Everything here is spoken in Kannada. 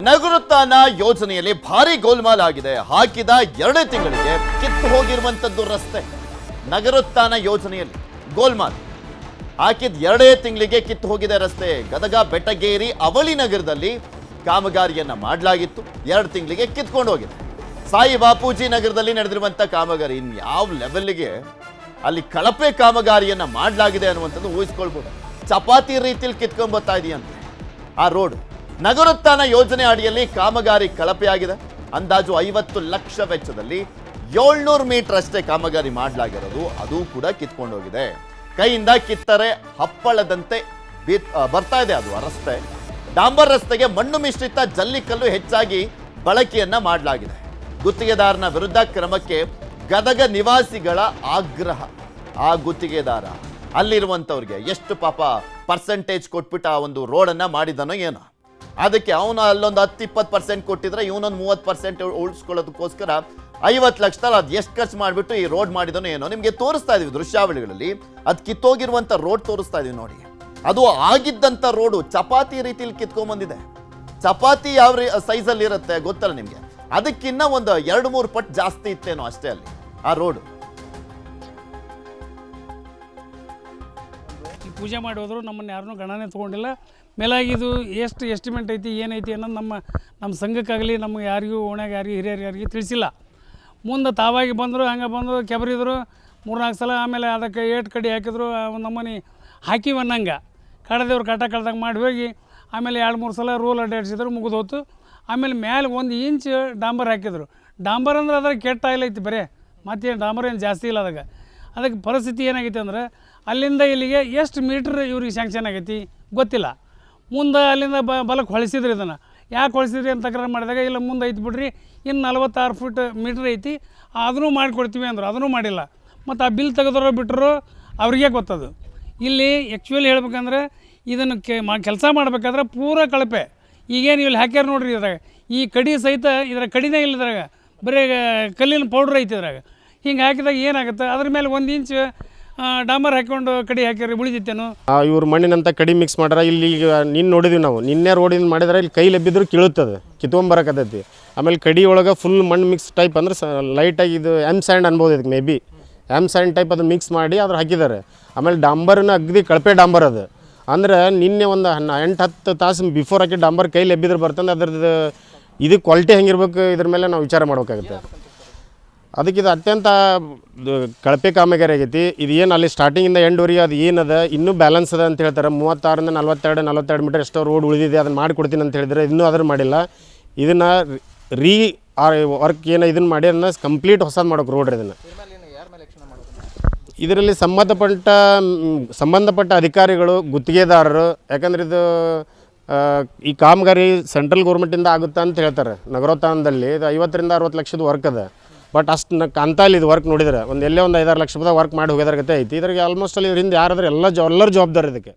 ನಗರೋತ್ಥಾನ ಯೋಜನೆಯಲ್ಲಿ ಭಾರಿ ಗೋಲ್ಮಾಲ್ ಆಗಿದೆ. ಹಾಕಿದ 2 ತಿಂಗಳಿಗೆ ಕಿತ್ತು ಹೋಗಿರುವಂತದ್ದು ರಸ್ತೆ. ನಗರೋತ್ಥಾನ ಯೋಜನೆಯಲ್ಲಿ ಗೋಲ್ಮಾಲ್ ಹಾಕಿದ 2 ತಿಂಗಳಿಗೆ ಕಿತ್ತು ಹೋಗಿದೆ ರಸ್ತೆ. ಗದಗ ಬೆಟಗೇರಿ ಅವಳಿ ನಗರದಲ್ಲಿ ಕಾಮಗಾರಿಯನ್ನ ಮಾಡಲಾಗಿತ್ತು, 2 ತಿಂಗಳಿಗೆ ಕಿತ್ಕೊಂಡು ಹೋಗಿದೆ. ಸಾಯಿ ಬಾಪೂಜಿ ನಗರದಲ್ಲಿ ನಡೆದಿರುವಂತ ಕಾಮಗಾರಿ ಇನ್ಯಾವ ಲೆವೆಲ್ಗೆ ಅಲ್ಲಿ ಕಳಪೆ ಕಾಮಗಾರಿಯನ್ನ ಮಾಡಲಾಗಿದೆ ಅನ್ನುವಂಥದ್ದು ಊಹಿಸ್ಕೊಳ್ಬಹುದು. ಚಪಾತಿ ರೀತಿಯಲ್ಲಿ ಕಿತ್ಕೊಂಡ್ ಬರ್ತಾ ಇದೆಯಂತೆ ಆ ರೋಡ್. ನಗರೋತ್ಥಾನ ಯೋಜನೆ ಅಡಿಯಲ್ಲಿ ಕಾಮಗಾರಿ ಕಳಪೆಯಾಗಿದೆ. ಅಂದಾಜು 50 ಲಕ್ಷ ವೆಚ್ಚದಲ್ಲಿ 700 ಮೀಟರ್ ಅಷ್ಟೇ ಕಾಮಗಾರಿ ಮಾಡಲಾಗಿರೋದು, ಅದು ಕೂಡ ಕಿತ್ಕೊಂಡು ಹೋಗಿದೆ. ಕೈಯಿಂದ ಕಿತ್ತರೆ ಹಪ್ಪಳದಂತೆ ಬರ್ತಾ ಇದೆ ಅದು ರಸ್ತೆ. ಡಾಂಬರ್ ರಸ್ತೆಗೆ ಮಣ್ಣು ಮಿಶ್ರಿತ ಜಲ್ಲಿಕಲ್ಲು ಹೆಚ್ಚಾಗಿ ಬಳಕೆಯನ್ನ ಮಾಡಲಾಗಿದೆ. ಗುತ್ತಿಗೆದಾರನ ವಿರುದ್ಧ ಕ್ರಮಕ್ಕೆ ಗದಗ ನಿವಾಸಿಗಳ ಆಗ್ರಹ. ಆ ಗುತ್ತಿಗೆದಾರ ಅಲ್ಲಿರುವಂಥವ್ರಿಗೆ ಎಷ್ಟು ಪಾಪ ಪರ್ಸೆಂಟೇಜ್ ಕೊಟ್ಬಿಟ್ಟು ಆ ಒಂದು ರೋಡನ್ನು ಮಾಡಿದನೋ ಏನೋ, ಅದಕ್ಕೆ ಅವನು ಅಲ್ಲೊಂದು 10-20% ಕೊಟ್ಟಿದ್ರೆ ಇವನೊಂದು 30% ಉಳಿಸ್ಕೊಳ್ಳೋದಕ್ಕೋಸ್ಕರ 50 ಲಕ್ಷದಲ್ಲಿ ಅದು ಎಷ್ಟು ಖರ್ಚು ಮಾಡಿಬಿಟ್ಟು ಈ ರೋಡ್ ಮಾಡಿದನೋ ಏನೋ ನಿಮಗೆ ತೋರಿಸ್ತಾ ಇದೀವಿ ದೃಶ್ಯಾವಳಿಗಳಲ್ಲಿ. ಅದು ಕಿತ್ತೋಗಿರುವಂಥ ರೋಡ್ ತೋರಿಸ್ತಾ ಇದೀವಿ ನೋಡಿ. ಅದು ಆಗಿದ್ದಂಥ ರೋಡು ಚಪಾತಿ ರೀತಿಯಲ್ಲಿ ಕಿತ್ಕೊಂಡ್ಬಂದಿದೆ. ಚಪಾತಿ ಯಾವ ಸೈಜಲ್ಲಿ ಇರುತ್ತೆ ಗೊತ್ತಲ್ಲ ನಿಮಗೆ, ಅದಕ್ಕಿನ್ನ ಒಂದು 2-3 ಪಟ್ಟು ಜಾಸ್ತಿ ಇತ್ತೇನೋ ಅಷ್ಟೇ ಅಲ್ಲಿ ಆ ರೋಡು. ಪೂಜೆ ಮಾಡಿ ಹೋದ್ರು ನಮ್ಮನ್ನು ಯಾರನ್ನೂ ಗಣನೆ ತೊಗೊಂಡಿಲ್ಲ. ಮೇಲಾಗಿ ಇದು ಎಷ್ಟು ಎಸ್ಟಿಮೇಟ್ ಐತಿ ಏನೈತಿ ಅನ್ನೋದು ನಮ್ಮ ಸಂಘಕ್ಕಾಗಲಿ ನಮಗೆ ಯಾರಿಗೂ ಓಣ್ಯಾಗ ಯಾರಿಗೂ ಹಿರಿಯರು ಯಾರಿಗೂ ತಿಳಿಸಿಲ್ಲ. ಮುಂದೆ ತಾವಾಗಿ ಬಂದರು, ಹಂಗೆ ಬಂದರು, ಕೆಬರಿದ್ರು 3-4 ಸಲ. ಆಮೇಲೆ ಅದಕ್ಕೆ ಏಟು ಕಡಿ ಹಾಕಿದ್ರು, ನಮ್ಮನೆ ಹಾಕಿವಿ ಅನ್ನಂಗೆ ಕಡ್ದೇವ್ರು ಕಾಟ ಕಳ್ದಂಗೆ ಮಾಡಿ ಹೋಗಿ ಆಮೇಲೆ 2-3 ಸಲ ರೋಲ್ ಅಡ್ಡಾಡಿಸಿದ್ರು, ಮುಗಿದು ಹೋತು. ಆಮೇಲೆ ಮೇಲೆ 1 ಇಂಚ್ ಡಾಂಬರ್ ಹಾಕಿದ್ರು. ಡಾಂಬರ್ ಅಂದ್ರೆ ಅದ್ರಾಗ ಕೆಟ್ಟ ಆಯಿಲ್ ಐತಿ ಬರೇ, ಮತ್ತೇನು ಡಾಂಬರ್ ಏನು ಜಾಸ್ತಿ ಇಲ್ಲ ಅದಕ್ಕೆ ಪರಿಸ್ಥಿತಿ ಏನಾಗೈತಿ ಅಂದ್ರೆ ಅಲ್ಲಿಂದ ಇಲ್ಲಿಗೆ ಎಷ್ಟು ಮೀಟ್ರ್ ಇವ್ರಿಗೆ ಸ್ಯಾಂಕ್ಷನ್ ಆಗೈತಿ ಗೊತ್ತಿಲ್ಲ. ಮುಂದೆ ಅಲ್ಲಿಂದ ಬಲಕ್ಕೆ ಹೊಳಿಸಿದ್ರಿ ಇದನ್ನು. ಯಾಕೆ ಹೊಳಿಸಿದ್ರಿ ಅಂತ ತಕರಾರು ಮಾಡಿದಾಗ ಇಲ್ಲ ಮುಂದೆ ಐತಿ ಬಿಡ್ರಿ, ಇನ್ನು 46 ಫೀಟ್ ಮೀಟ್ರ್ ಐತಿ, ಅದನ್ನು ಮಾಡಿಕೊಡ್ತೀವಿ ಅಂದ್ರೆ ಅದನ್ನು ಮಾಡಿಲ್ಲ. ಮತ್ತು ಆ ಬಿಲ್ ತೆಗೆದರೋ ಬಿಟ್ಟರು ಅವ್ರಿಗೆ ಗೊತ್ತದು. ಇಲ್ಲಿ ಆ್ಯಕ್ಚುಲಿ ಹೇಳ್ಬೇಕಂದ್ರೆ ಇದನ್ನು ಕೆಲಸ ಮಾಡಬೇಕಾದ್ರೆ ಪೂರ ಕಳಪೆ. ಈಗೇನು ಇಲ್ಲಿ ಹಾಕ್ಯಾರ ನೋಡ್ರಿ ಇದ್ರಾಗ, ಈ ಕಡಿ ಸಹಿತ ಇದ್ರಾಗ ಕಡಿನೇ ಇಲ್ಲ, ಇದ್ರಾಗ ಬರೀ ಕಲ್ಲಿನ ಪೌಡ್ರ್ ಐತಿ ಇದ್ರಾಗ. ಹಿಂಗೆ ಹಾಕಿದಾಗ ಏನಾಗುತ್ತೆ, ಅದ್ರ ಮೇಲೆ 1 ಇಂಚ್ ಡಾಂಬರ್ ಹಾಕ್ಕೊಂಡು ಕಡಿ ಹಾಕಿರಿ ಉಳಿದಿತ್ತೇನು. ಇವ್ರು ಮಣ್ಣಿನಂತ ಕಡಿ ಮಿಕ್ಸ್ ಮಾಡ್ಯಾರ. ಇಲ್ಲಿ ಈಗ ನೋಡಿದ್ವಿ ನಾವು, ನಿನ್ನೆ ರೋಡಿನ ಮಾಡಿದ್ರೆ ಇಲ್ಲಿ ಕೈ ಲಬ್ಬಿದ್ರು ಕೀಳುತ್ತದೆ, ಕಿತ್ಕೊಂಬರಕತ್ತೈತಿ. ಆಮೇಲೆ ಕಡಿ ಒಳಗೆ ಫುಲ್ ಮಣ್ಣು ಮಿಕ್ಸ್ ಟೈಪ್ ಅಂದ್ರೆ ಲೈಟಾಗಿ ಇದು ಎಮ್ ಸ್ಯಾಂಡ್ ಅನ್ಬೋದು, ಇದಕ್ಕೆ may be M sand type ಅದನ್ನು ಮಿಕ್ಸ್ ಮಾಡಿ ಅದ್ರ ಹಾಕಿದ್ದಾರೆ. ಆಮೇಲೆ ಡಾಂಬರ್ನ ಅಗದಿ ಕಳಪೆ ಡಾಂಬರ್ ಅದು. ಅಂದ್ರೆ ನಿನ್ನೆ ಒಂದು 8-10 ತಾಸು ಬಿಫೋರ್ ಹಾಕಿ ಡಾಂಬರ್ ಕೈ ಲಬ್ಬಿದ್ರೆ ಬರ್ತಂದ್ರೆ ಅದ್ರದ್ದು ಇದು ಕ್ವಾಲಿಟಿ ಹೆಂಗಿರ್ಬೇಕು ಇದ್ರ ಮೇಲೆ ನಾವು ವಿಚಾರ ಮಾಡ್ಬೇಕಾಗುತ್ತೆ. ಅದಕ್ಕೆ ಇದು ಅತ್ಯಂತ ಕಳಪೆ ಕಾಮಗಾರಿ ಆಗೈತಿ. ಇದು ಏನು ಅಲ್ಲಿ ಸ್ಟಾರ್ಟಿಂಗಿಂದ ಎಂಡ್ವರೆಗೆ ಅದು ಏನದ ಇನ್ನೂ ಬ್ಯಾಲೆನ್ಸ್ ಅದ ಅಂತ ಹೇಳ್ತಾರೆ. 36ರಿಂದ 42 ಮೀಟರ್ ಎಷ್ಟೋ ರೋಡ್ ಉಳಿದಿದೆ, ಅದನ್ನು ಮಾಡಿಕೊಡ್ತೀನಿ ಅಂತ ಹೇಳಿದ್ರೆ ಇನ್ನೂ ಅದನ್ನು ಮಾಡಿಲ್ಲ. ಇದನ್ನು ವರ್ಕ್ ಏನು ಇದನ್ನು ಮಾಡಿ ಅದನ್ನು ಕಂಪ್ಲೀಟ್ ಹೊಸದು ಮಾಡೋಕೆ ರೋಡ್. ಇದರಲ್ಲಿ ಸಂಬಂಧಪಟ್ಟ ಅಧಿಕಾರಿಗಳು, ಗುತ್ತಿಗೆದಾರರು, ಯಾಕಂದ್ರೆ ಇದು ಈ ಕಾಮಗಾರಿ ಸೆಂಟ್ರಲ್ ಗೌರ್ಮೆಂಟಿಂದ ಆಗುತ್ತಾ ಅಂತ ಹೇಳ್ತಾರೆ. ನಗರೋತ್ಥಾನದಲ್ಲಿ ಇದು 50ರಿಂದ 60 ಲಕ್ಷದ ವರ್ಕ್ ಅದ. ಬಟ್ ಅಷ್ಟು ಕಾಂತಾಲಿ ಇದು ವರ್ಕ್ ನೋಡಿದ್ರೆ ಒಂದು 5-6 ಲಕ್ಷ ರೂಪಾಯಿ ವರ್ಕ್ ಮಾಡಿ ಹೋಗೋದ್ರ ಗತೆ ಐತಿ. ಇದ್ರಿಗೆ ಆಲ್ಮೋಸ್ಟ್ ಅಲ್ಲಿ ಇದರಿಂದ ಯಾರಾದ್ರೂ ಎಲ್ಲರೂ ಜವಾಬ್ದಾರಿ ಇದಕ್ಕೆ.